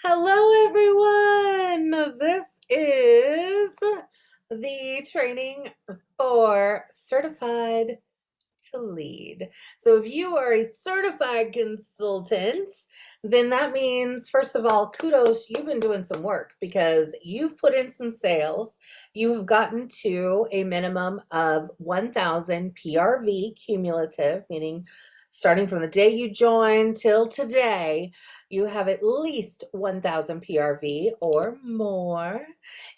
Hello, everyone. This is the training for Certified to Lead. So, if you are a certified consultant, then that means, first of all, kudos, you've been doing some work because you've put in some sales. You've gotten to a minimum of 1,000 PRV cumulative, meaning starting from the day you joined till today, you have at least 1,000 PRV or more.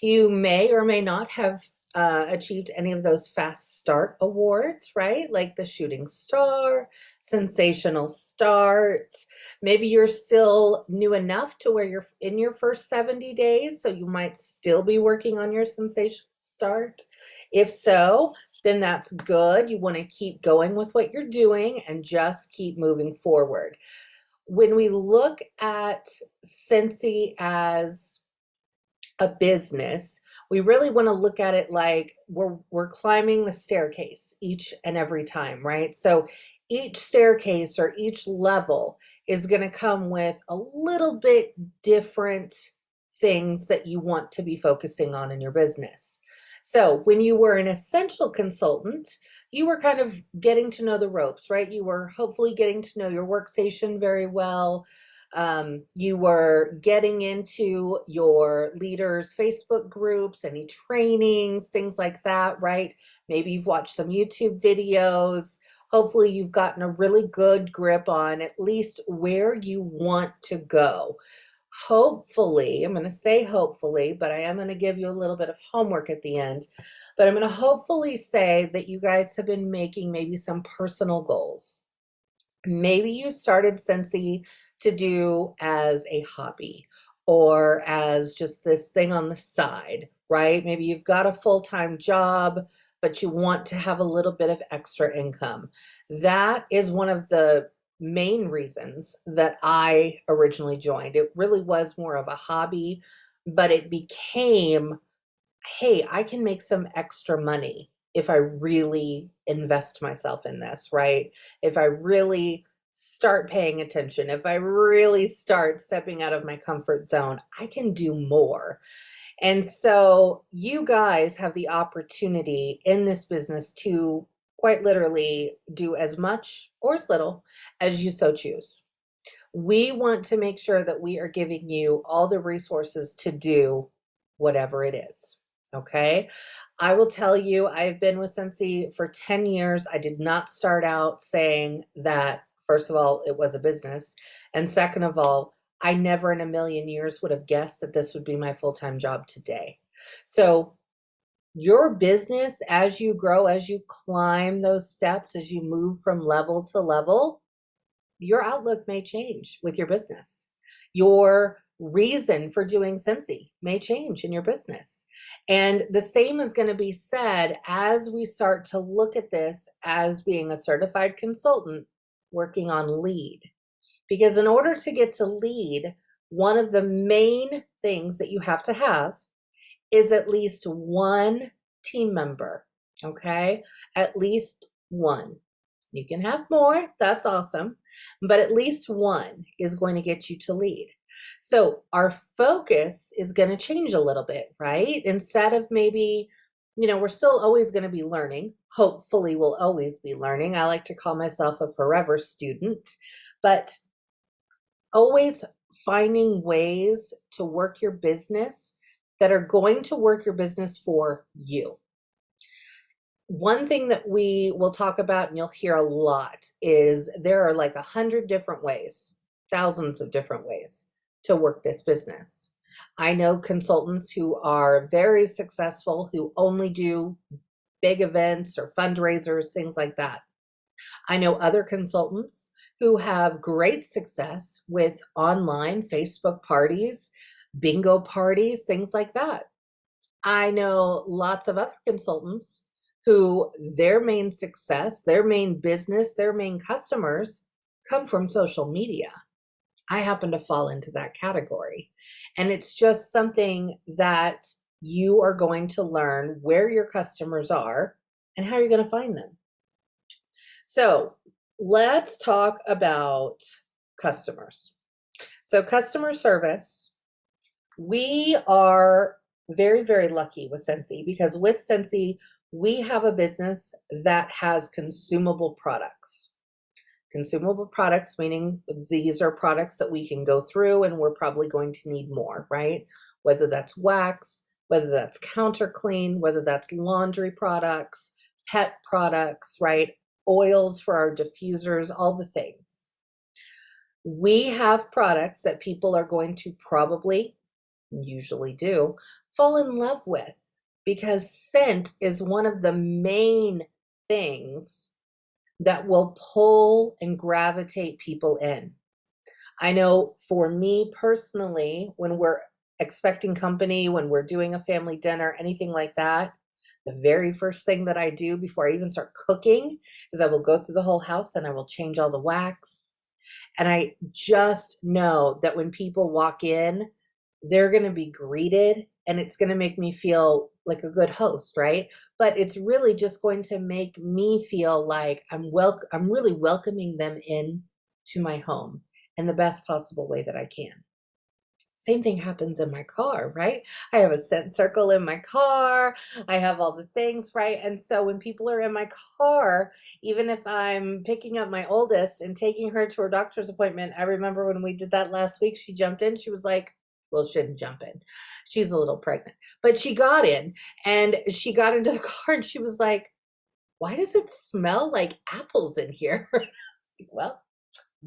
You may or may not have achieved any of those fast start awards, right? Like the shooting star, sensational start. Maybe you're still new enough to where you're in your first 70 days, so you might still be working on your sensational start. If so, then that's good. You want to keep going with what you're doing and just keep moving forward. When we look at Scentsy as a business, we really want to look at it like we're climbing the staircase each and every time, right? So each staircase or each level is going to come with a little bit different things that you want to be focusing on in your business. So when you were an essential consultant, you were kind of getting to know the ropes, right? You were hopefully getting to know your workstation very well. You were getting into your leaders' Facebook groups, any trainings, things like that, right? Maybe you've watched some YouTube videos. Hopefully you've gotten a really good grip on at least where you want to go. Hopefully, I'm going to say hopefully, but I am going to give you a little bit of homework at the end. But I'm going to hopefully say that you guys have been making maybe some personal goals. Maybe you started Scentsy to do as a hobby or as just this thing on the side, right? Maybe you've got a full-time job, but you want to have a little bit of extra income. That is one of the main reasons that I originally joined. It really was more of a hobby, but it became, hey, I can make some extra money if I really invest myself in this, right? If I really start paying attention, if I really start stepping out of my comfort zone, I can do more. And so you guys have the opportunity in this business to quite literally do as much or as little as you so choose. We want to make sure that we are giving you all the resources to do whatever it is. Okay. I will tell you, I've been with Scentsy for 10 years. I did not start out saying that, first of all, it was a business. And second of all, I never in a million years would have guessed that this would be my full-time job today. So your business, as you grow, as you climb those steps, as you move from level to level, your outlook may change with your business. Your reason for doing Scentsy may change in your business. And the same is going to be said as we start to look at this as being a certified consultant working on lead. Because in order to get to lead, one of the main things that you have to have is at least one team member, okay? At least one. You can have more, that's awesome, but at least one is going to get you to lead. So our focus is going to change a little bit, right? Instead of maybe, we're still always going to be learning. Hopefully we'll always be learning. I like to call myself a forever student, but always finding ways to work your business that are going to work your business for you. One thing that we will talk about, and you'll hear a lot, is there are like 100 different ways, thousands of different ways to work this business. I know consultants who are very successful, who only do big events or fundraisers, things like that. I know other consultants who have great success with online Facebook parties, bingo parties, things like that. I know lots of other consultants who their main success, their main business, their main customers come from social media. I happen to fall into that category. And it's just something that you are going to learn where your customers are and how you're going to find them. So let's talk about customers. So customer service We are very, very lucky with Scentsy because with Scentsy, we have a business that has consumable products. Consumable products, meaning these are products that we can go through and we're probably going to need more, right? Whether that's wax, whether that's counter clean, whether that's laundry products, pet products, right? Oils for our diffusers, all the things. We have products that people are going to probably, usually do, fall in love with because scent is one of the main things that will pull and gravitate people in. I know for me personally, when we're expecting company, when we're doing a family dinner, anything like that, the very first thing that I do before I even start cooking is I will go through the whole house and I will change all the wax. And I just know that when people walk in, they're going to be greeted and it's going to make me feel like a good host, right? But it's really just going to make me feel like I'm really welcoming them in to my home in the best possible way that I can. Same thing happens in my car, right? I have a scent circle in my car. I have all the things, right? And so when people are in my car, even if I'm picking up my oldest and taking her to her doctor's appointment, I remember when we did that last week, she jumped in. She was like, well, she didn't jump in. She's a little pregnant, but she got in and she got into the car and she was like, why does it smell like apples in here? Well,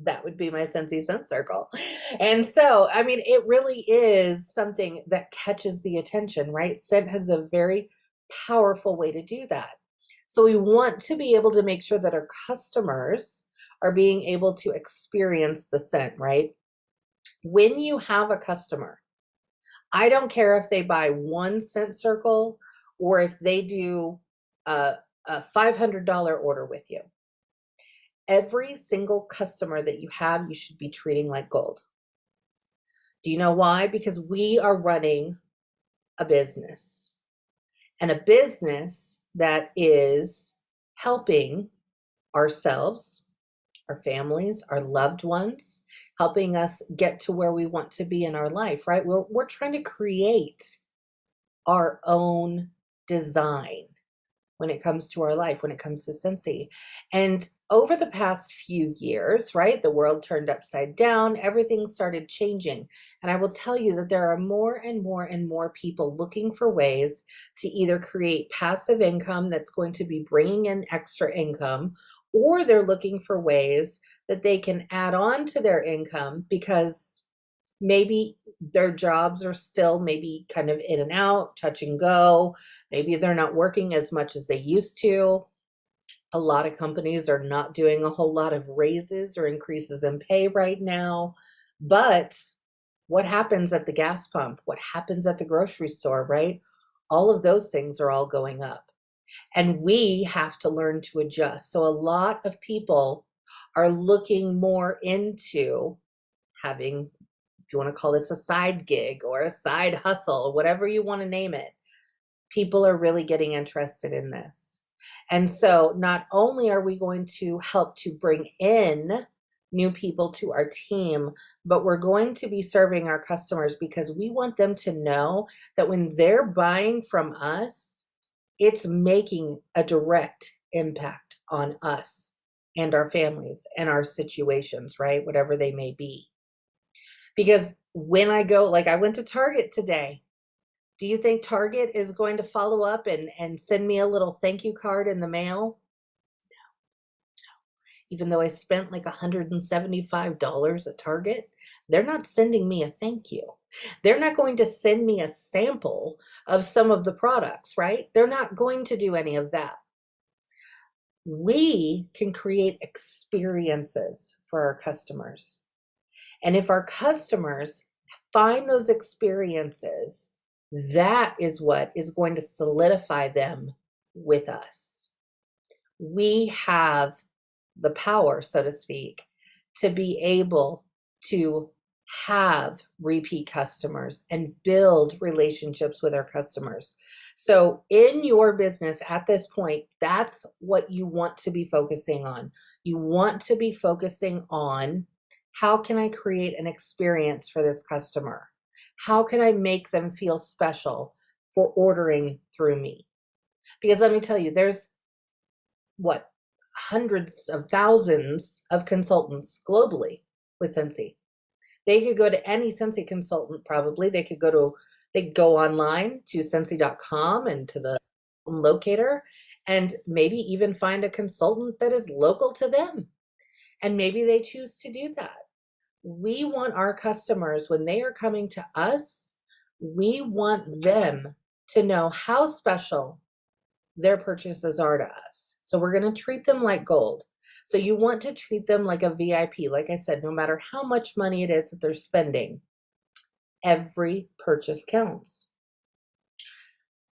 that would be my Scentsy scent circle. And so, I mean, it really is something that catches the attention, right? Scent has a very powerful way to do that. So we want to be able to make sure that our customers are being able to experience the scent, right? When you have a customer, I don't care if they buy one scent circle or if they do a $500 order with you. Every single customer that you have, you should be treating like gold. Do you know why? Because we are running a business, and a business that is helping ourselves, our families, our loved ones, helping us get to where we want to be in our life, right? We're trying to create our own design when it comes to our life, when it comes to Scentsy. And over the past few years, right, the world turned upside down, everything started changing. And I will tell you that there are more and more and more people looking for ways to either create passive income that's going to be bringing in extra income, or they're looking for ways that they can add on to their income because maybe their jobs are still maybe kind of in and out, touch and go. Maybe they're not working as much as they used to. A lot of companies are not doing a whole lot of raises or increases in pay right now. But what happens at the gas pump? What happens at the grocery store, right? All of those things are all going up. And we have to learn to adjust. So a lot of people are looking more into having, if you want to call this a side gig or a side hustle, whatever you want to name it, people are really getting interested in this. And so not only are we going to help to bring in new people to our team, but we're going to be serving our customers because we want them to know that when they're buying from us, it's making a direct impact on us and our families and our situations, right? Whatever they may be. Because when I go, like I went to Target today, do you think Target is going to follow up and send me a little thank you card in the mail? Even though I spent like $175 at Target, they're not sending me a thank you. They're not going to send me a sample of some of the products, right? They're not going to do any of that. We can create experiences for our customers. And if our customers find those experiences, that is what is going to solidify them with us. We have the power, so to speak, to be able to have repeat customers and build relationships with our customers. So in your business at this point, that's what you want to be focusing on. You want to be focusing on, how can I create an experience for this customer? How can I make them feel special for ordering through me? Because let me tell you, there's what, hundreds of thousands of consultants globally with Scentsy. They could go to any Scentsy consultant probably. They could go online to Scentsy.com and to the locator and maybe even find a consultant that is local to them. And maybe they choose to do that. We want our customers, when they are coming to us, we want them to know how special their purchases are to us. So we're going to treat them like gold. So you want to treat them like a VIP. Like I said, no matter how much money it is that they're spending, every purchase counts.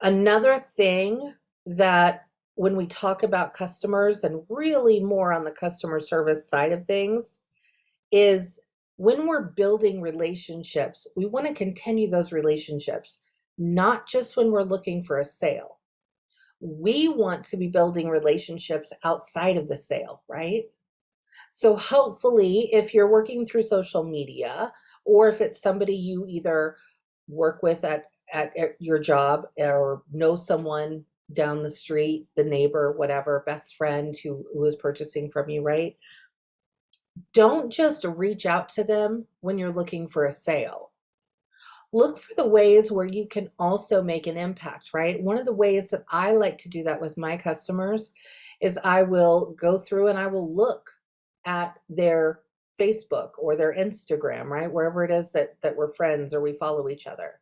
Another thing that when we talk about customers and really more on the customer service side of things is when we're building relationships, we want to continue those relationships, not just when we're looking for a sale. We want to be building relationships outside of the sale, right? So hopefully, if you're working through social media, or if it's somebody you either work with at your job or know someone down the street, the neighbor, whatever, best friend who is purchasing from you, right? Don't just reach out to them when you're looking for a sale. Look for the ways where you can also make an impact, right? One of the ways that I like to do that with my customers is I will go through and I will look at their Facebook or their Instagram, right? Wherever it is that we're friends or we follow each other.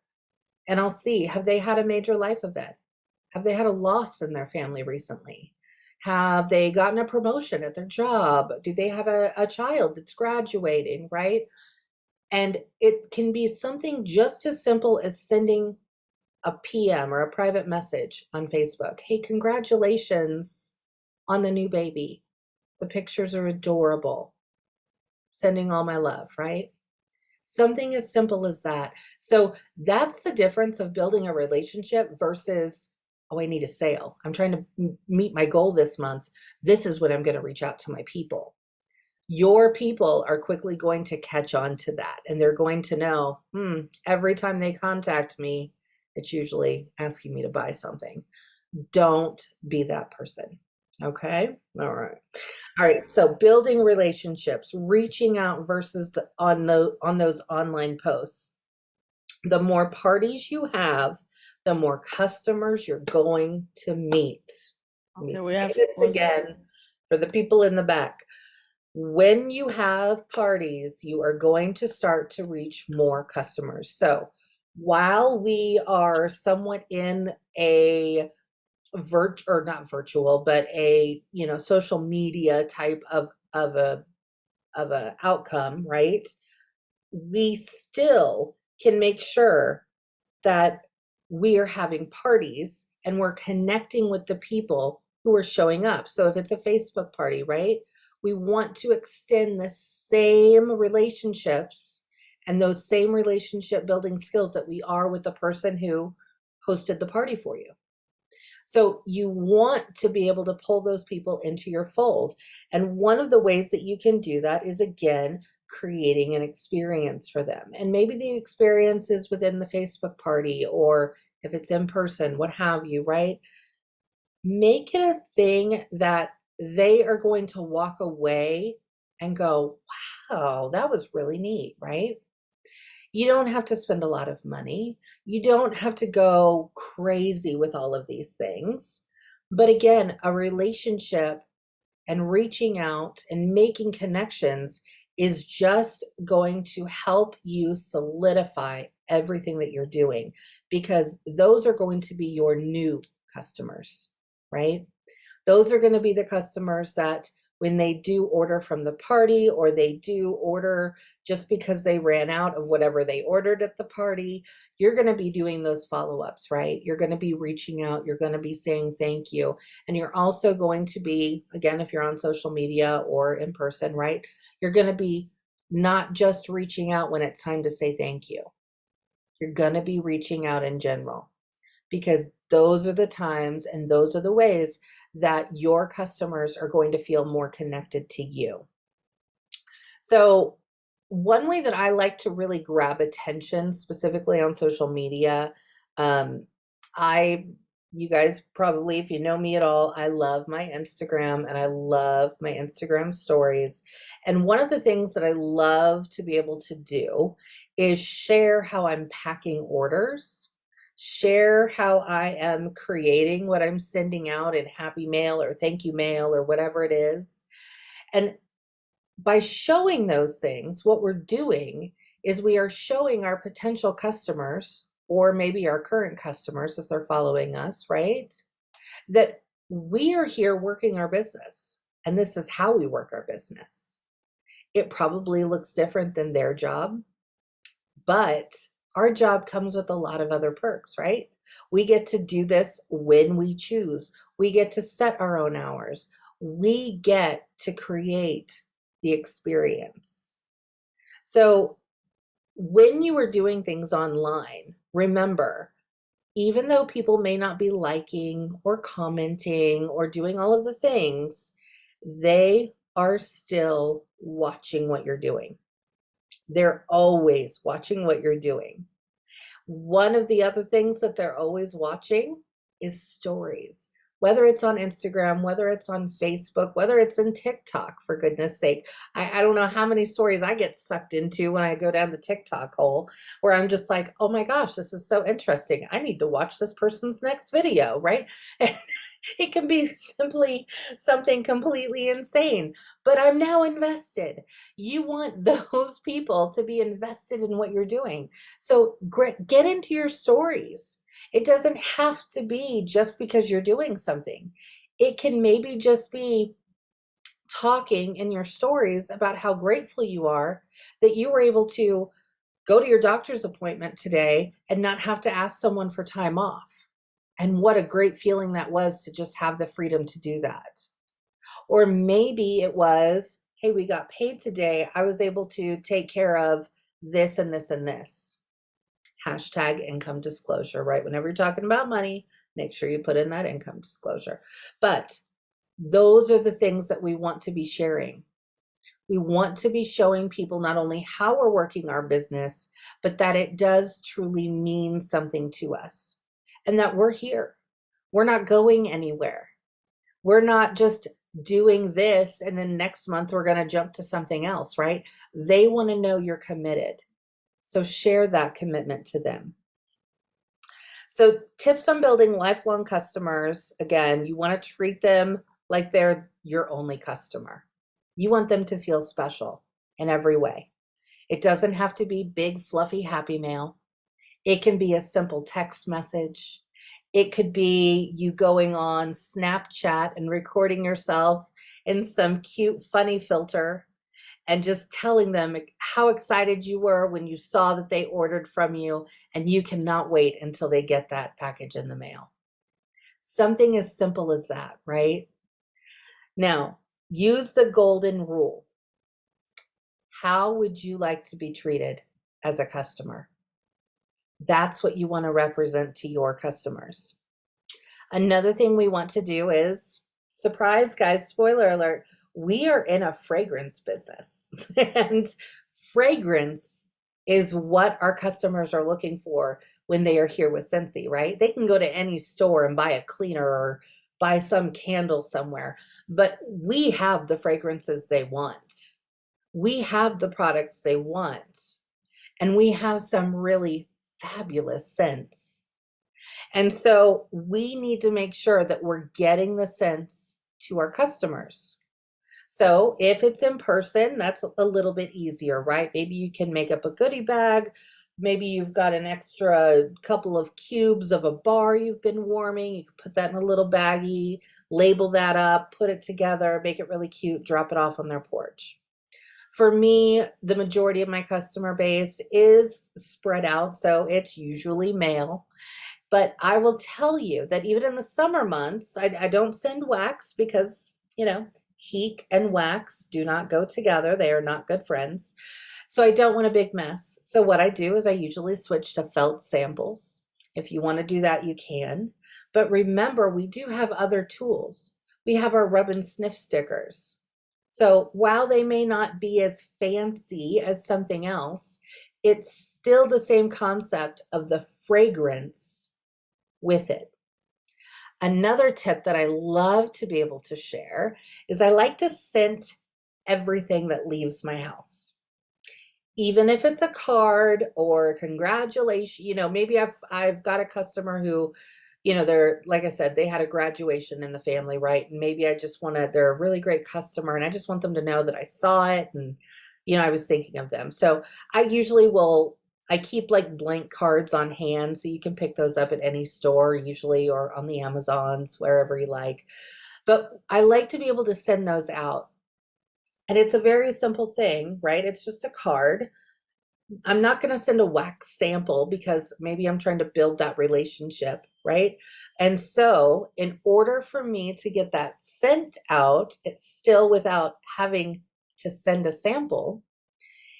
And I'll see, have they had a major life event? Have they had a loss in their family recently? Have they gotten a promotion at their job? Do they have a child that's graduating, right? And it can be something just as simple as sending a PM or a private message on Facebook. Hey, congratulations on the new baby. The pictures are adorable. Sending all my love, right? Something as simple as that. So that's the difference of building a relationship versus, oh, I need a sale. I'm trying to meet my goal this month. This is when I'm going to reach out to my people. Your people are quickly going to catch on to that. And they're going to know, every time they contact me, it's usually asking me to buy something. Don't be that person. Okay. All right. All right. So building relationships, reaching out versus on those online posts. The more parties you have, the more customers you're going to meet. Let me say this again for the people in the back. When you have parties, you are going to start to reach more customers. So while we are somewhat in a not virtual, but a social media type of a outcome, right? We still can make sure that we are having parties and we're connecting with the people who are showing up. So if it's a Facebook party, right? We want to extend the same relationships and those same relationship building skills that we are with the person who hosted the party for you. So you want to be able to pull those people into your fold. And one of the ways that you can do that is, again, creating an experience for them. And maybe the experience is within the Facebook party, or if it's in person, what have you, right? Make it a thing that they are going to walk away and go, wow, that was really neat, right? You don't have to spend a lot of money. You don't have to go crazy with all of these things. But again, a relationship and reaching out and making connections is just going to help you solidify everything that you're doing, because those are going to be your new customers, right? Those are going to be the customers that when they do order from the party, or they do order just because they ran out of whatever they ordered at the party, you're going to be doing those follow-ups, right? You're going to be reaching out. You're going to be saying thank you. And you're also going to be, again, if you're on social media or in person, right? You're going to be not just reaching out when it's time to say thank you. You're going to be reaching out in general, because those are the times and those are the ways that your customers are going to feel more connected to you. So one way that I like to really grab attention, specifically on social media, um, I, you guys probably, if you know me at all, I love my Instagram and I love my Instagram stories. And one of the things that I love to be able to do is share how I'm packing orders, share how I am creating what I'm sending out in happy mail or thank you mail or whatever it is. And by showing those things, what we're doing is we are showing our potential customers, or maybe our current customers if they're following us, right? That we are here working our business and this is how we work our business. It probably looks different than their job, but our job comes with a lot of other perks, right? We get to do this when we choose. We get to set our own hours. We get to create the experience. So when you are doing things online, remember, even though people may not be liking or commenting or doing all of the things, they are still watching what you're doing. They're always watching what you're doing. One of the other things that they're always watching is stories, whether it's on Instagram, whether it's on Facebook, whether it's in TikTok, for goodness sake. I don't know how many stories I get sucked into when I go down the TikTok hole where I'm just like, oh my gosh, this is so interesting. I need to watch this person's next video, right? It can be simply something completely insane, but I'm now invested. You want those people to be invested in what you're doing. So get into your stories. It doesn't have to be just because you're doing something. It can maybe just be talking in your stories about how grateful you are that you were able to go to your doctor's appointment today and not have to ask someone for time off. And what a great feeling that was to just have the freedom to do that. Or maybe it was, hey, we got paid today. I was able to take care of this and this and this. Hashtag income disclosure, right? Whenever you're talking about money, make sure you put in that income disclosure. But those are the things that we want to be sharing. We want to be showing people not only how we're working our business, but that it does truly mean something to us and that we're here. We're not going anywhere. We're not just doing this and then next month we're going to jump to something else, right? They want to know you're committed. So share that commitment to them. So tips on building lifelong customers. Again, you want to treat them like they're your only customer. You want them to feel special in every way. It doesn't have to be big, fluffy, happy mail. It can be a simple text message. It could be you going on Snapchat and recording yourself in some cute, funny filter and just telling them how excited you were when you saw that they ordered from you and you cannot wait until they get that package in the mail. Something as simple as that, right? Now, use the golden rule. How would you like to be treated as a customer? That's what you want to represent to your customers. Another thing we want to do is, surprise guys, spoiler alert, we are in a fragrance business. And fragrance is what our customers are looking for when they are here with Scentsy, right? They can go to any store and buy a cleaner or buy some candle somewhere, but we have the fragrances they want. We have the products they want. And we have some really fabulous scents. And so we need to make sure that we're getting the scents to our customers. So if it's in person, that's a little bit easier, right? Maybe you can make up a goodie bag. Maybe you've got an extra couple of cubes of a bar you've been warming. You can put that in a little baggie, label that up, put it together, make it really cute, drop it off on their porch. For me, the majority of my customer base is spread out, so it's usually male. But I will tell you that even in the summer months, I don't send wax because, heat and wax do not go together. They are not good friends. So I don't want a big mess. So what I do is I usually switch to felt samples. If you want to do that, you can. But remember, we do have other tools. We have our rub and sniff stickers. So while they may not be as fancy as something else, it's still the same concept of the fragrance with it. Another tip that I love to be able to share is I like to scent everything that leaves my house. Even if it's a card or congratulations, maybe I've got a customer who, they're, like I said, they had a graduation in the family, right? And maybe they're a really great customer and I just want them to know that I saw it and, I was thinking of them. So I keep like blank cards on hand so you can pick those up at any store usually or on the Amazons, wherever you like. But I like to be able to send those out. And it's a very simple thing, right? It's just a card. I'm not going to send a wax sample because maybe I'm trying to build that relationship, right? And so, in order for me to get that scent out, it's still without having to send a sample.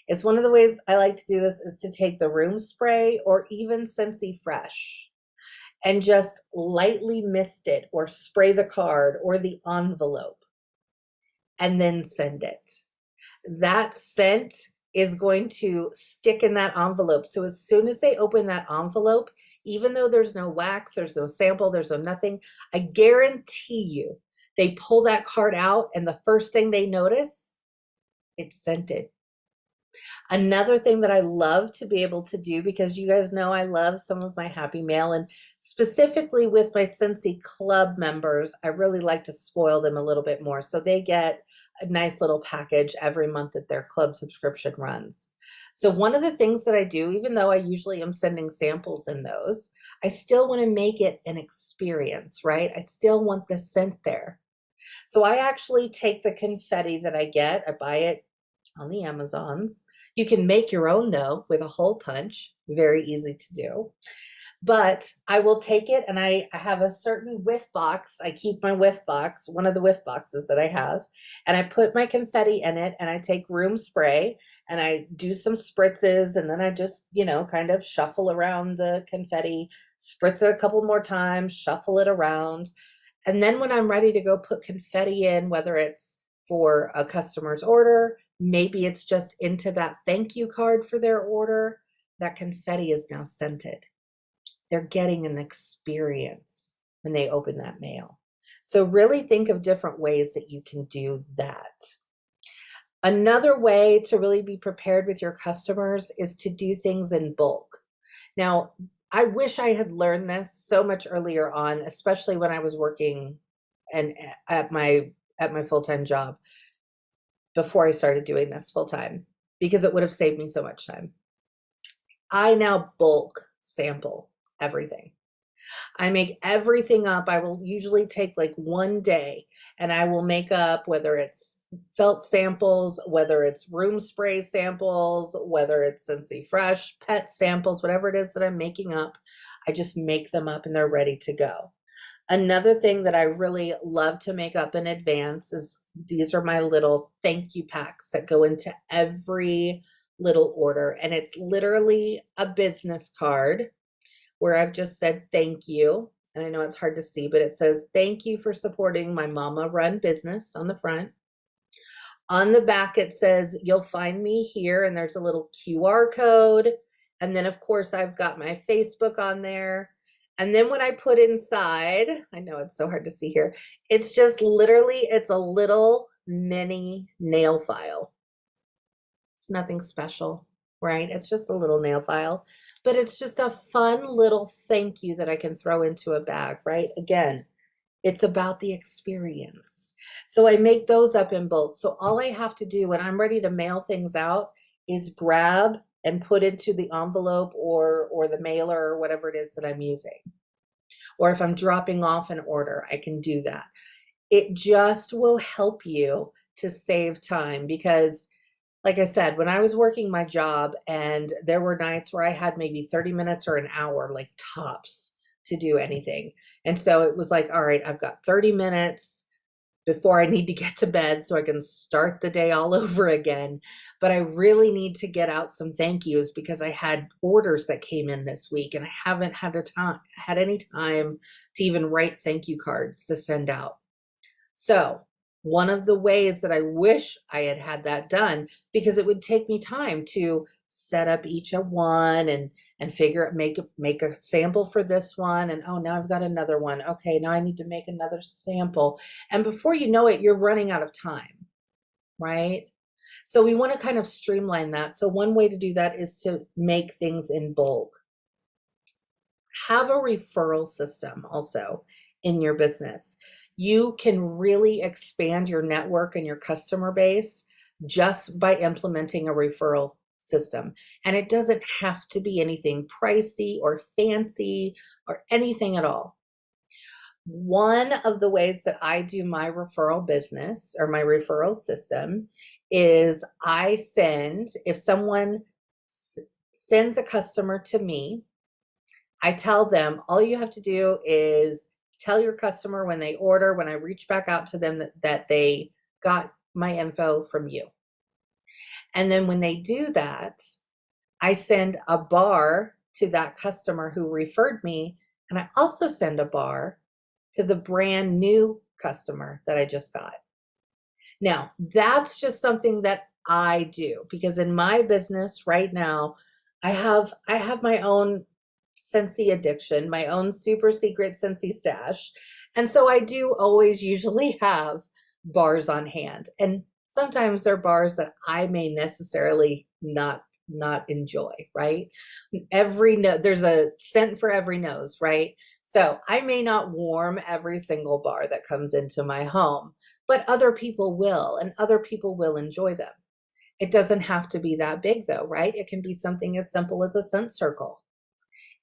It's one of the ways I like to do this is to take the room spray or even Scentsy Fresh and just lightly mist it or spray the card or the envelope and then send it. That scent is going to stick in that envelope. So as soon as they open that envelope, even though there's no wax, there's no sample, there's no nothing, I guarantee you they pull that card out and the first thing they notice, it's scented. Another thing that I love to be able to do, because you guys know I love some of my Happy Mail, and specifically with my Scentsy Club members, I really like to spoil them a little bit more. So they get a nice little package every month that their club subscription runs. So one of the things that I do, even though I usually am sending samples in those, I still want to make it an experience, right? I still want the scent there. So I actually take the confetti that I get, I buy it on the Amazons. You can make your own though with a hole punch, very easy to do. But I will take it and I have a certain whiff box. I keep my whiff box, one of the whiff boxes that I have, and I put my confetti in it and I take room spray and I do some spritzes and then I just, kind of shuffle around the confetti, spritz it a couple more times, shuffle it around. And then when I'm ready to go put confetti in, whether it's for a customer's order, maybe it's just into that thank you card for their order, that confetti is now scented. They're getting an experience when they open that mail. So really think of different ways that you can do that. Another way to really be prepared with your customers is to do things in bulk. Now, I wish I had learned this so much earlier on, especially when I was working and at my full-time job before I started doing this full-time, because it would have saved me so much time. I now bulk sample everything. I make everything up. I will usually take like one day and I will make up whether it's felt samples, whether it's room spray samples, whether it's Scentsy Fresh, pet samples, whatever it is that I'm making up. I just make them up and they're ready to go. Another thing that I really love to make up in advance is these are my little thank you packs that go into every little order. And it's literally a business card where I've just said thank you. And I know it's hard to see, but it says thank you for supporting my mama run business on the front. On the back, it says you'll find me here, and there's a little QR code. And then, of course, I've got my Facebook on there. And then when I put inside, I know it's so hard to see here, it's just literally, it's a little mini nail file. It's nothing special, right? It's just a little nail file, but it's just a fun little thank you that I can throw into a bag, right? Again, it's about the experience. So I make those up in bulk. So all I have to do when I'm ready to mail things out is grab and put into the envelope or the mailer or whatever it is that I'm using. Or if I'm dropping off an order, I can do that. It just will help you to save time because, like I said, when I was working my job and there were nights where I had maybe 30 minutes or an hour, like tops, to do anything. And so it was like, all right, I've got 30 minutes before I need to get to bed so I can start the day all over again. But I really need to get out some thank yous because I had orders that came in this week and I haven't had any time to even write thank you cards to send out. So One of the ways that I wish I had had that done, because it would take me time to set up each one and figure out, make a sample for this one, and oh, now I've got another one. Okay, now I need to make another sample. And before you know it, you're running out of time, right? So we want to kind of streamline that. So one way to do that is to make things in bulk. Have a referral system also in your business. You can really expand your network and your customer base just by implementing a referral system. And it doesn't have to be anything pricey or fancy or anything at all. One of the ways that I do my referral business or my referral system is I send, if someone sends a customer to me, I tell them, all you have to do is tell your customer when they order, when I reach back out to them, that they got my info from you. And then when they do that, I send a bar to that customer who referred me. And I also send a bar to the brand new customer that I just got. Now, that's just something that I do, because in my business right now, I have my own Scentsy addiction, my own super secret Scentsy stash. And so I do always usually have bars on hand. And sometimes they're bars that I may necessarily not enjoy, right? There's a scent for every nose, right? So I may not warm every single bar that comes into my home, but other people will, and other people will enjoy them. It doesn't have to be that big though, right? It can be something as simple as a scent circle.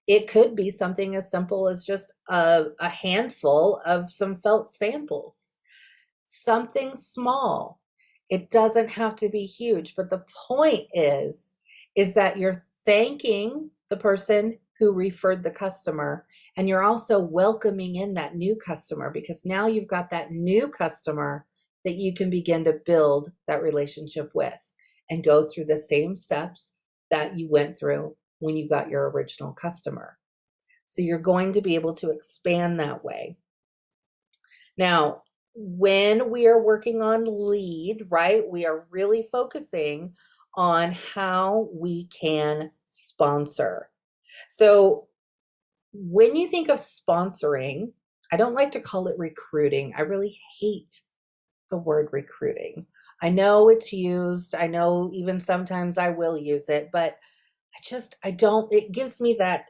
It could be something as simple as just a handful of some felt samples, something small. It doesn't have to be huge, but the point is that you're thanking the person who referred the customer, and you're also welcoming in that new customer, because now you've got that new customer that you can begin to build that relationship with and go through the same steps that you went through when you got your original customer. So you're going to be able to expand that way. Now, when we are working on lead, right, we are really focusing on how we can sponsor. So when you think of sponsoring, I don't like to call it recruiting. I really hate the word recruiting. I know it's used. I know even sometimes I will use it, but I don't, it gives me that,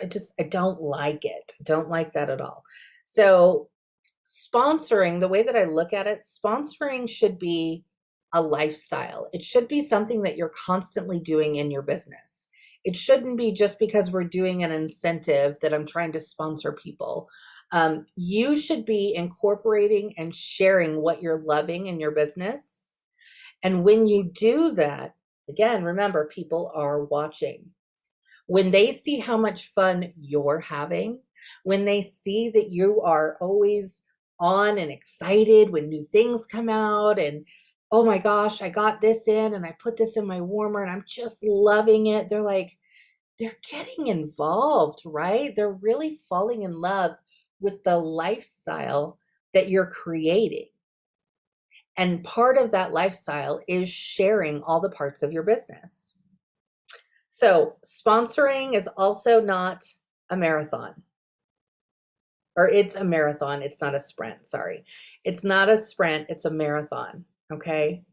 I don't like it. I don't like that at all. So sponsoring, the way that I look at it, sponsoring should be a lifestyle. It should be something that you're constantly doing in your business. It shouldn't be just because we're doing an incentive that I'm trying to sponsor people. You should be incorporating and sharing what you're loving in your business. And when you do that, again, remember, people are watching. When they see how much fun you're having, when they see that you are always on and excited when new things come out, and oh my gosh, I got this in and I put this in my warmer and I'm just loving it. They're getting involved, right? They're really falling in love with the lifestyle that you're creating. And part of that lifestyle is sharing all the parts of your business. So sponsoring is also not a marathon. Or it's a marathon. It's not a sprint. Sorry. It's not a sprint. It's a marathon. Okay.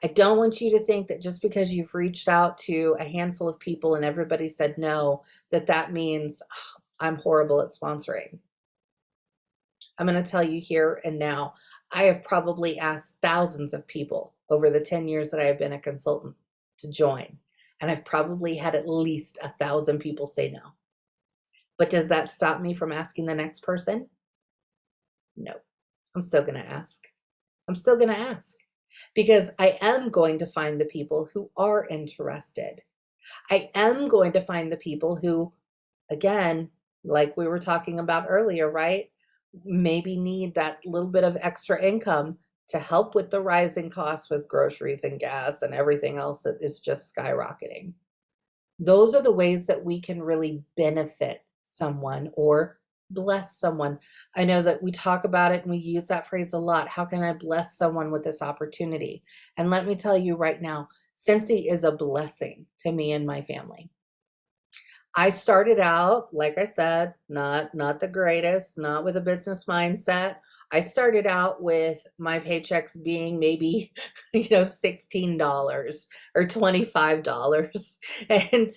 I don't want you to think that just because you've reached out to a handful of people and everybody said no, that means I'm horrible at sponsoring. I'm going to tell you here and now, I have probably asked thousands of people over the 10 years that I have been a consultant to join. And I've probably had at least 1,000 people say no. But does that stop me from asking the next person? No, I'm still going to ask. I'm still going to ask, because I am going to find the people who are interested. I am going to find the people who, again, like we were talking about earlier, right? Maybe need that little bit of extra income to help with the rising costs with groceries and gas and everything else that is just skyrocketing. Those are the ways that we can really benefit someone or bless someone? I know that we talk about it and we use that phrase a lot. How can I bless someone with this opportunity? And let me tell you right now, Scentsy is a blessing to me and my family. I started out, like I said, not the greatest, not with a business mindset. I started out with my paychecks being maybe, $16 or $25. And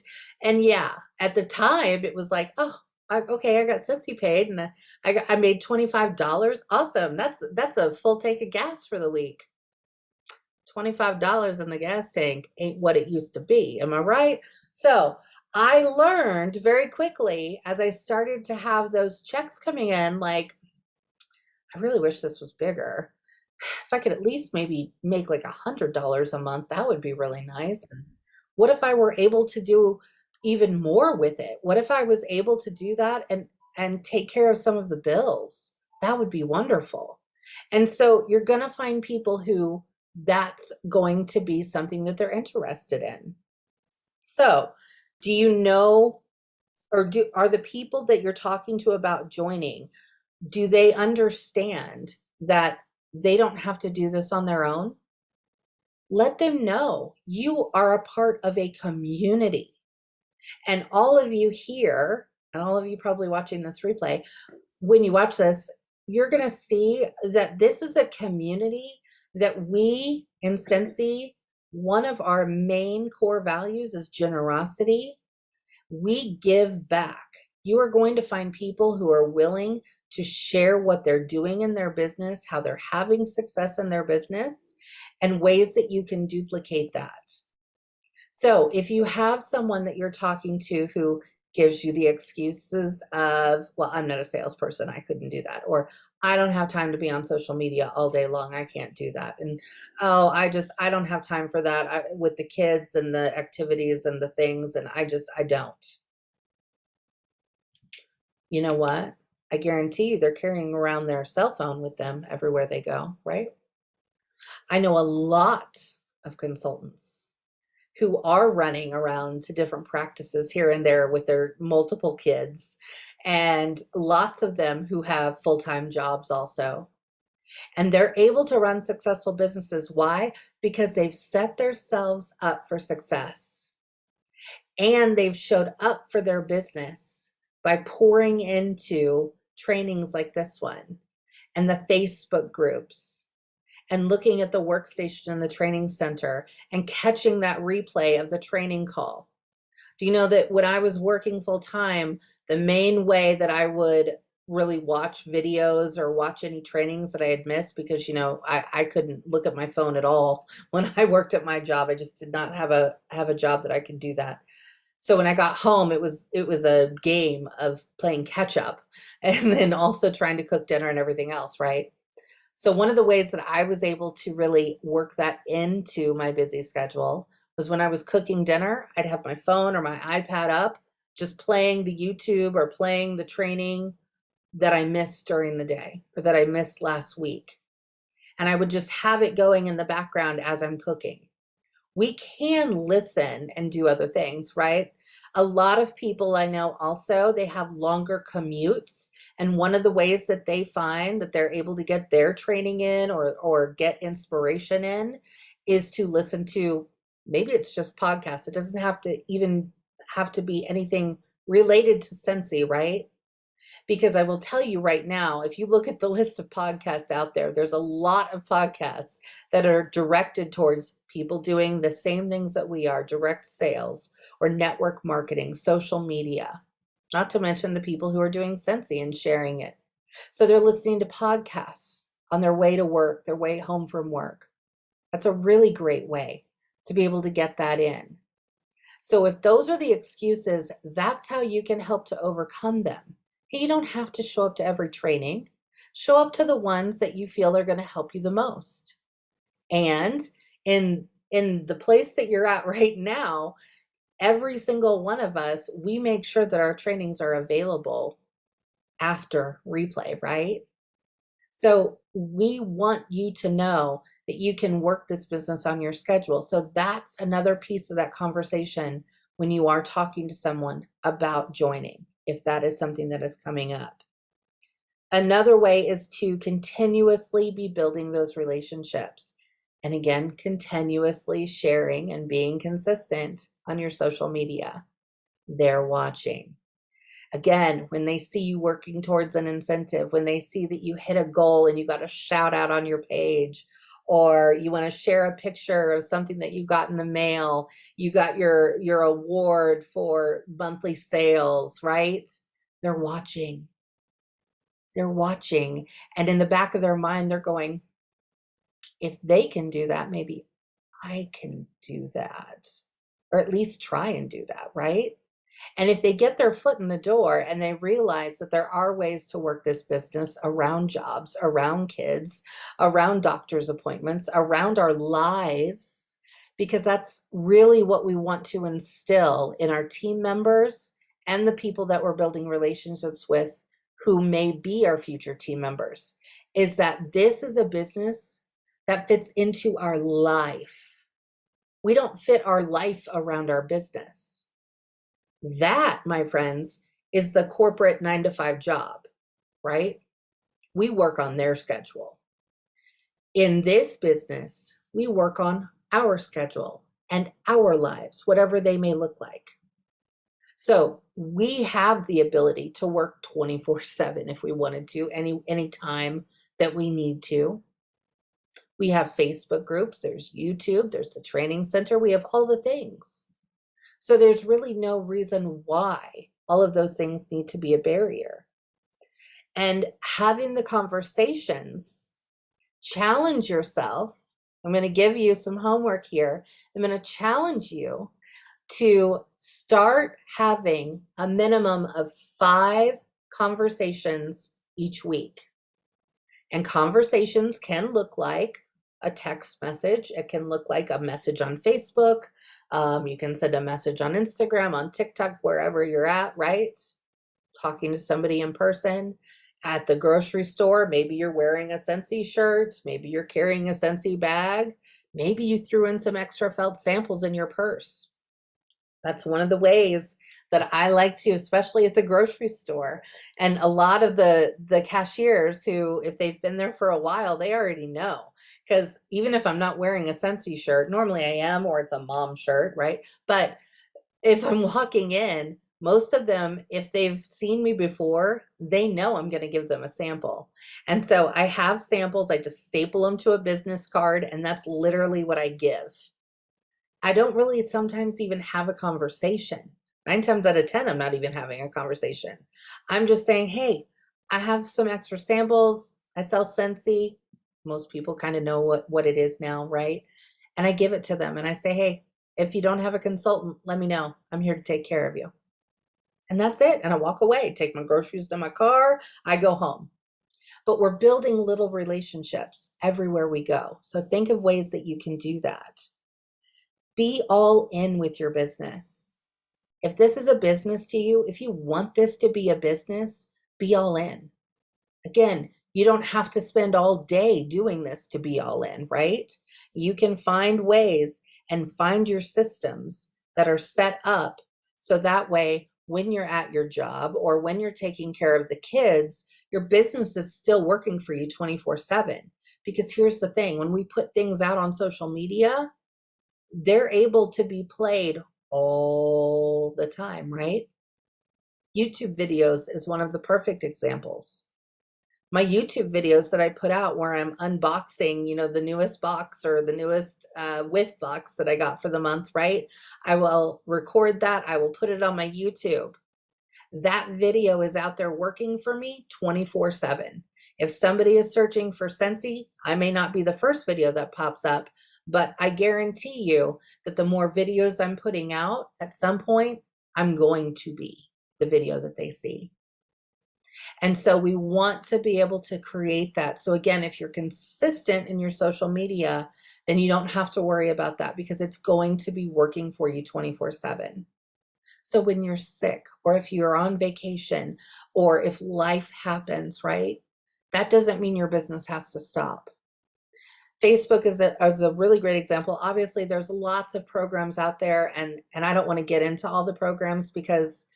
and yeah, at the time it was like, oh, okay, I got Scentsy paid and I made $25. Awesome. That's a full tank of gas for the week. $25 in the gas tank ain't what it used to be. Am I right? So I learned very quickly as I started to have those checks coming in, like, I really wish this was bigger. If I could at least maybe make like $100 a month, that would be really nice. What if I were able to do even more with it? What if I was able to do that and take care of some of the bills? That would be wonderful. And so you're going to find people who that's going to be something that they're interested in. So, do you know or are the people that you're talking to about joining, do they understand that they don't have to do this on their own? Let them know you are a part of a community. And all of you here, and all of you probably watching this replay, when you watch this, you're going to see that this is a community that we in Scentsy, one of our main core values is generosity. We give back. You are going to find people who are willing to share what they're doing in their business, how they're having success in their business, and ways that you can duplicate that. So if you have someone that you're talking to who gives you the excuses of, well, I'm not a salesperson, I couldn't do that, or I don't have time to be on social media all day long, I can't do that, and oh, I don't have time for that with the kids and the activities and the things, and I don't. You know what? I guarantee you they're carrying around their cell phone with them everywhere they go, right? I know a lot of consultants who are running around to different practices here and there with their multiple kids, and lots of them who have full-time jobs also. And they're able to run successful businesses. Why? Because they've set themselves up for success. And they've showed up for their business by pouring into trainings like this one and the Facebook groups and looking at the workstation in the training center and catching that replay of the training call. Do you know that when I was working full time, the main way that I would really watch videos or watch any trainings that I had missed, because I couldn't look at my phone at all when I worked at my job. I just did not have a job that I could do that. So when I got home, it was a game of playing catch up and then also trying to cook dinner and everything else, right? So one of the ways that I was able to really work that into my busy schedule was when I was cooking dinner, I'd have my phone or my iPad up, just playing the YouTube or playing the training that I missed during the day or that I missed last week. And I would just have it going in the background as I'm cooking. We can listen and do other things, right? A lot of people I know also, they have longer commutes. And one of the ways that they find that they're able to get their training in or get inspiration in is to listen to, maybe it's just podcasts. It doesn't have to even have to be anything related to Scentsy, right? Because I will tell you right now, if you look at the list of podcasts out there, there's a lot of podcasts that are directed towards people doing the same things that we are, direct sales or network marketing, social media, not to mention the people who are doing Scentsy and sharing it. So they're listening to podcasts on their way to work, their way home from work. That's a really great way to be able to get that in. So if those are the excuses, that's how you can help to overcome them. You don't have to show up to every training. Show up to the ones that you feel are going to help you the most. And in the place that you're at right now, every single one of us, we make sure that our trainings are available after replay, right? So we want you to know that you can work this business on your schedule. So that's another piece of that conversation when you are talking to someone about joining, if that is something that is coming up. Another way is to continuously be building those relationships. And again, continuously sharing and being consistent on your social media. They're watching. Again, when they see you working towards an incentive, when they see that you hit a goal and you got a shout out on your page, or you want to share a picture of something that you got in the mail, you got your award for monthly sales, right? They're watching. They're watching. And in the back of their mind, they're going, if they can do that, maybe I can do that. Or at least try and do that, right? And if they get their foot in the door and they realize that there are ways to work this business around jobs, around kids, around doctor's appointments, around our lives, because that's really what we want to instill in our team members and the people that we're building relationships with who may be our future team members, is that this is a business that fits into our life. We don't fit our life around our business. That, my friends, is the corporate 9-to-5 job, right? We work on their schedule. In this business, we work on our schedule and our lives, whatever they may look like. So we have the ability to work 24/7 if we wanted to, any time that we need to. We have Facebook groups, there's YouTube, there's the training center, we have all the things. So there's really no reason why all of those things need to be a barrier. And having the conversations, challenge yourself. I'm going to give you some homework here. I'm going to challenge you to start having a minimum of 5 conversations each week. And conversations can look like a text message. It can look like a message on Facebook. You can send a message on Instagram, on TikTok, wherever you're at, right? Talking to somebody in person. At the grocery store, maybe you're wearing a Scentsy shirt. Maybe you're carrying a Scentsy bag. Maybe you threw in some extra felt samples in your purse. That's one of the ways that I like to, especially at the grocery store. And a lot of the cashiers who, if they've been there for a while, they already know. Because even if I'm not wearing a Scentsy shirt, normally I am, or it's a mom shirt, right? But if I'm walking in, most of them, if they've seen me before, they know I'm going to give them a sample. And so I have samples. I just staple them to a business card, and that's literally what I give. I don't really sometimes even have a conversation. 9 times out of 10, I'm not even having a conversation. I'm just saying, hey, I have some extra samples. I sell Scentsy. Most people kind of know what it is now, right? And I give it to them and I say, hey, if you don't have a consultant, let me know. I'm here to take care of you. And that's it. And I walk away, take my groceries to my car. I go home. But we're building little relationships everywhere we go. So think of ways that you can do that. Be all in with your business. If this is a business to you, if you want this to be a business, be all in. Again, you don't have to spend all day doing this to be all in, right? You can find ways and find your systems that are set up so that way when you're at your job or when you're taking care of the kids, your business is still working for you 24/7. Because here's the thing, when we put things out on social media, they're able to be played all the time, right? YouTube videos is one of the perfect examples. My YouTube videos that I put out where I'm unboxing, the newest box or the newest whiff box that I got for the month, right? I will record that. I will put it on my YouTube. That video is out there working for me 24/7. If somebody is searching for Scentsy, I may not be the first video that pops up, but I guarantee you that the more videos I'm putting out, at some point, I'm going to be the video that they see. And so we want to be able to create that. So again, if you're consistent in your social media, then you don't have to worry about that because it's going to be working for you 24/7. So when you're sick or if you're on vacation or if life happens, right? That doesn't mean your business has to stop. Facebook is a really great example. Obviously, there's lots of programs out there, and I don't want to get into all the programs because,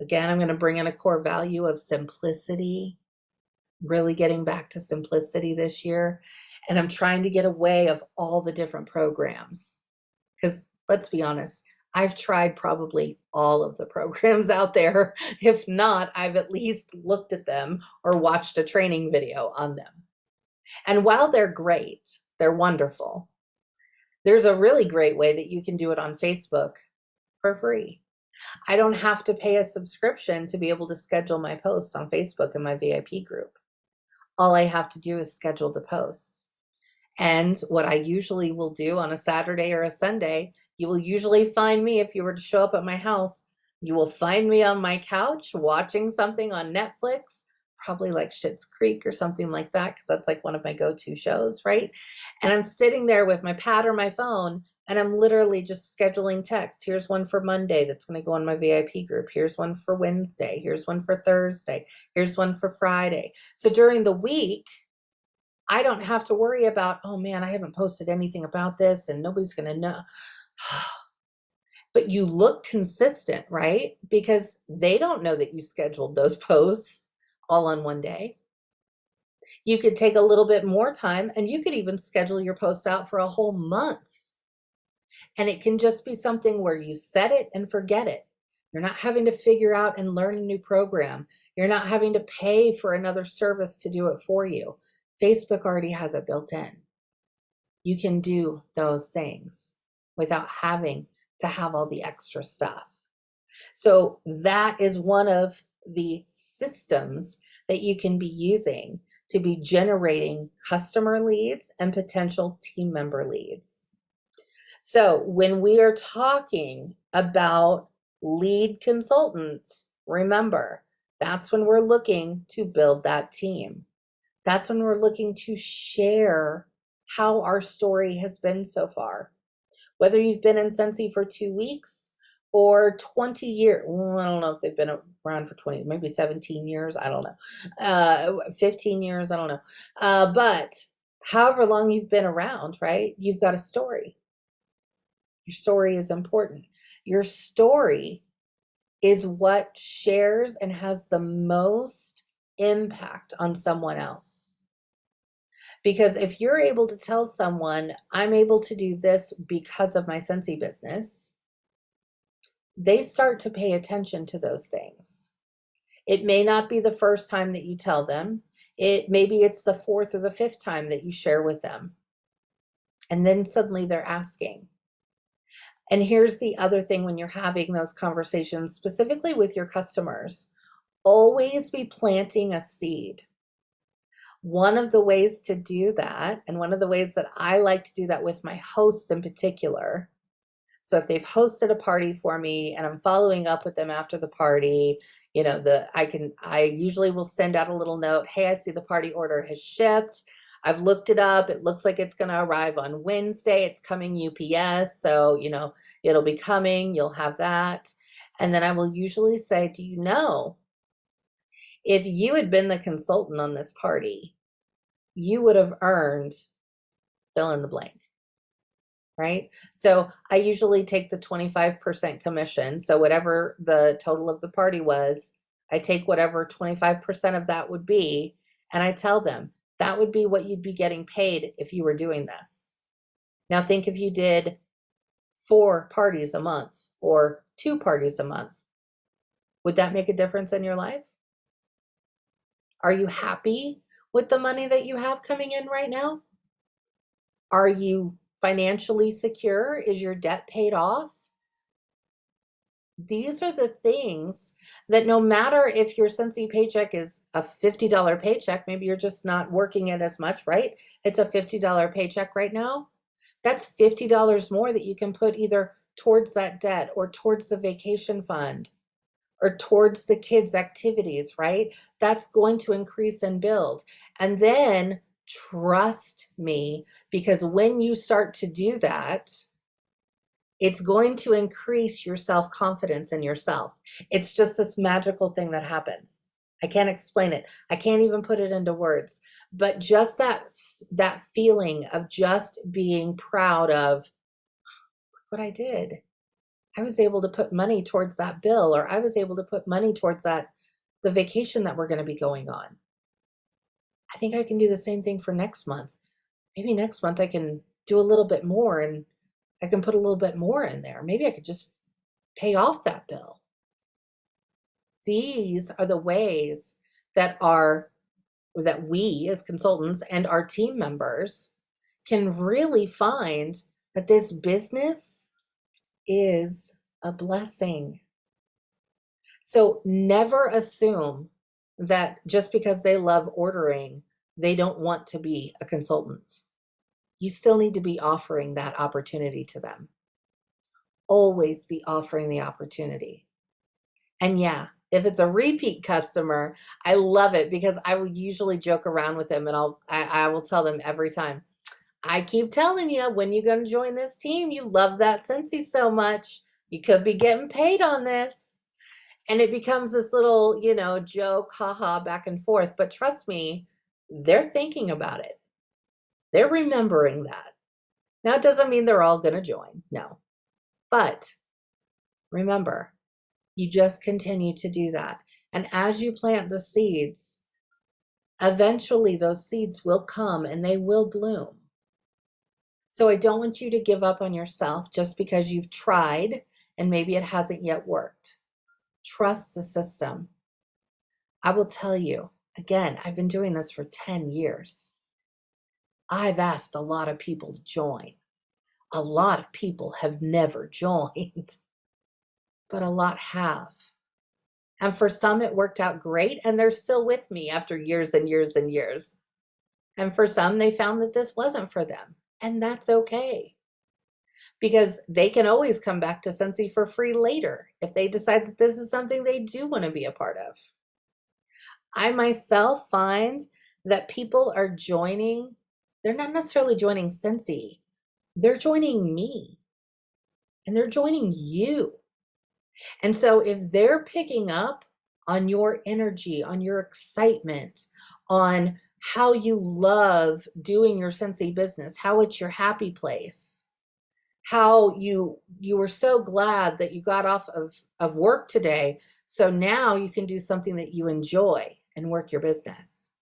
again, I'm going to bring in a core value of simplicity. really getting back to simplicity this year. And I'm trying to get away of all the different programs. Because let's be honest, I've tried probably all of the programs out there. If not, I've at least looked at them or watched a training video on them. And while they're great, they're wonderful, there's a really great way that you can do it on Facebook for free. I don't have to pay a subscription to be able to schedule my posts on Facebook in my VIP group. All I have to do is schedule the posts. And what I usually will do on a Saturday or a Sunday, you will usually find me, if you were to show up at my house, you will find me on my couch watching something on Netflix, probably like Schitt's Creek or something like that, because that's like one of my go-to shows, right? And I'm sitting there with my pad or my phone, and I'm literally just scheduling texts. Here's one for Monday that's going to go on my VIP group. Here's one for Wednesday. Here's one for Thursday. Here's one for Friday. So during the week, I don't have to worry about, oh man, I haven't posted anything about this and nobody's going to know. But you look consistent, right? Because they don't know that you scheduled those posts all on one day. You could take a little bit more time, and you could even schedule your posts out for a whole month. And it can just be something where you set it and forget it. You're not having to figure out and learn a new program. You're not having to pay for another service to do it for you. Facebook already has it built in. You can do those things without having to have all the extra stuff. So that is one of the systems that you can be using to be generating customer leads and potential team member leads. So when we are talking about lead consultants, remember, that's when we're looking to build that team. That's when we're looking to share how our story has been so far. Whether you've been in Scentsy for 2 weeks or 20 years, well, I don't know if they've been around for 20, maybe 17 years, I don't know, 15 years, I don't know. But however long you've been around, right, you've got a story. Your story is important. Your story is what shares and has the most impact on someone else. Because if you're able to tell someone, I'm able to do this because of my Scentsy business, they start to pay attention to those things. It may not be the first time that you tell them. Maybe it's the fourth or the fifth time that you share with them. And then suddenly they're asking. And here's the other thing when you're having those conversations, specifically with your customers, always be planting a seed. One of the ways to do that, and one of the ways that I like to do that with my hosts in particular, so if they've hosted a party for me and I'm following up with them after the party, I usually will send out a little note, hey, I see the party order has shipped. I've looked it up. It looks like it's going to arrive on Wednesday. It's coming UPS. So, it'll be coming. You'll have that. And then I will usually say, do you know, if you had been the consultant on this party, you would have earned fill in the blank, right? So I usually take the 25% commission. So whatever the total of the party was, I take whatever 25% of that would be, and I tell them, that would be what you'd be getting paid if you were doing this. Now think if you did 4 parties a month or 2 parties a month. Would that make a difference in your life? Are you happy with the money that you have coming in right now? Are you financially secure? Is your debt paid off? These are the things that no matter if your Scentsy paycheck is a $50 paycheck, maybe you're just not working it as much, right? It's a $50 paycheck right now. That's $50 more that you can put either towards that debt or towards the vacation fund or towards the kids' activities, right? That's going to increase and build. And then trust me, because when you start to do that, it's going to increase your self-confidence in yourself. It's just this magical thing that happens. I can't explain it. I can't even put it into words, but just that feeling of just being proud of what I did. I was able to put money towards that bill, or I was able to put money towards the vacation that we're going to be going on. I think I can do the same thing for next month. Maybe next month I can do a little bit more and I can put a little bit more in there. Maybe I could just pay off that bill. These are the ways that we as consultants and our team members can really find that this business is a blessing. So never assume that just because they love ordering, they don't want to be a consultant. You still need to be offering that opportunity to them. Always be offering the opportunity. And yeah, if it's a repeat customer, I love it because I will usually joke around with them and I will tell them every time, I keep telling you, when you're going to join this team, you love that Scentsy so much. You could be getting paid on this. And it becomes this little, joke, haha, back and forth. But trust me, they're thinking about it. They're remembering that. Now, it doesn't mean they're all going to join. No. But remember, you just continue to do that. And as you plant the seeds, eventually those seeds will come and they will bloom. So I don't want you to give up on yourself just because you've tried and maybe it hasn't yet worked. Trust the system. I will tell you, again, I've been doing this for 10 years. I've asked a lot of people to join. A lot of people have never joined, but a lot have. And for some, it worked out great, and they're still with me after years and years and years. And for some, they found that this wasn't for them, and that's okay. Because they can always come back to Scentsy for free later if they decide that this is something they do want to be a part of. I myself find that people are joining, they're not necessarily joining Scentsy, they're joining me, and they're joining you. And so if they're picking up on your energy, on your excitement, on how you love doing your Scentsy business, how it's your happy place, how you were so glad that you got off of work today, so now you can do something that you enjoy and work your business.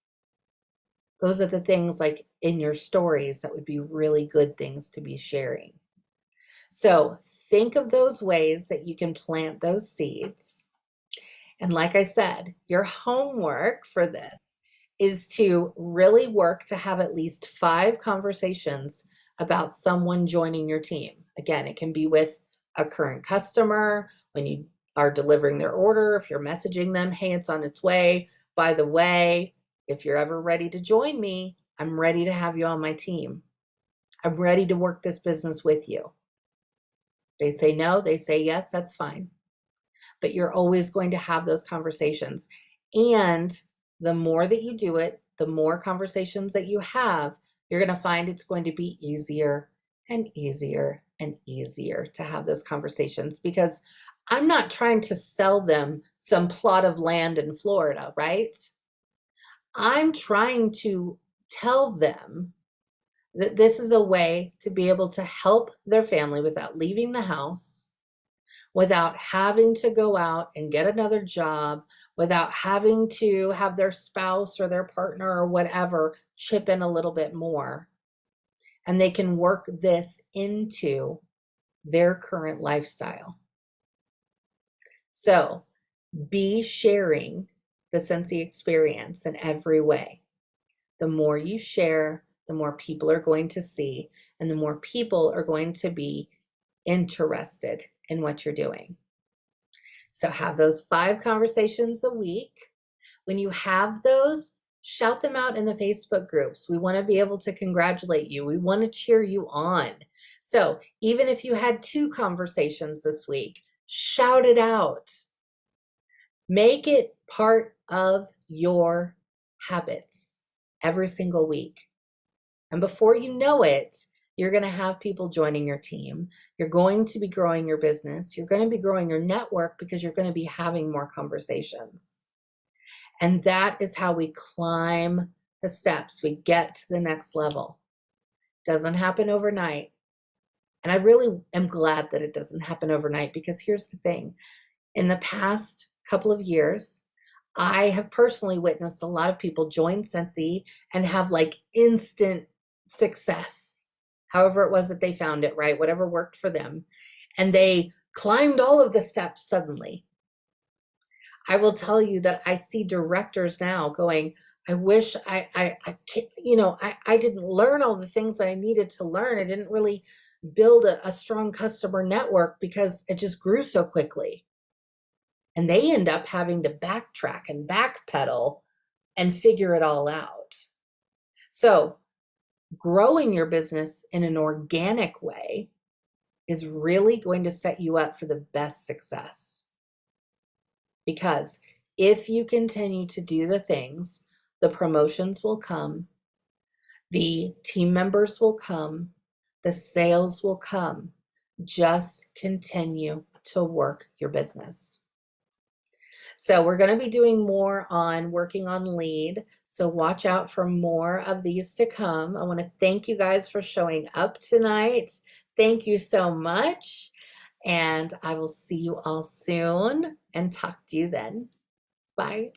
Those are the things like in your stories that would be really good things to be sharing. So think of those ways that you can plant those seeds. And like I said, your homework for this is to really work to have at least 5 conversations about someone joining your team. Again, it can be with a current customer, when you are delivering their order, if you're messaging them, hey, it's on its way. By the way, if you're ever ready to join me, I'm ready to have you on my team. I'm ready to work this business with you. They say no, they say yes, that's fine. But you're always going to have those conversations. And the more that you do it, the more conversations that you have, you're going to find it's going to be easier and easier and easier to have those conversations, because I'm not trying to sell them some plot of land in Florida, right? I'm trying to tell them that this is a way to be able to help their family without leaving the house, without having to go out and get another job, without having to have their spouse or their partner or whatever chip in a little bit more. And they can work this into their current lifestyle. So be sharing the Scentsy experience in every way. The more you share, the more people are going to see, and the more people are going to be interested in what you're doing. So have those 5 conversations a week. When you have those, shout them out in the Facebook groups. We want to be able to congratulate you. We want to cheer you on. So even if you had 2 conversations this week, shout it out. Make it part of your habits every single week. And before you know it, you're going to have people joining your team. You're going to be growing your business. You're going to be growing your network because you're going to be having more conversations. And that is how we climb the steps. We get to the next level. Doesn't happen overnight. And I really am glad that it doesn't happen overnight, because here's the thing. In the past couple of years, I have personally witnessed a lot of people join Scentsy and have like instant success. However it was that they found it, right? Whatever worked for them. And they climbed all of the steps suddenly. I will tell you that I see directors now going, I wish I I didn't learn all the things I needed to learn. I didn't really build a strong customer network because it just grew so quickly. And they end up having to backtrack and backpedal and figure it all out. So growing your business in an organic way is really going to set you up for the best success. Because if you continue to do the things, the promotions will come, the team members will come, the sales will come. Just continue to work your business. So we're going to be doing more on working on lead. So watch out for more of these to come. I want to thank you guys for showing up tonight. Thank you so much. And I will see you all soon and talk to you then. Bye.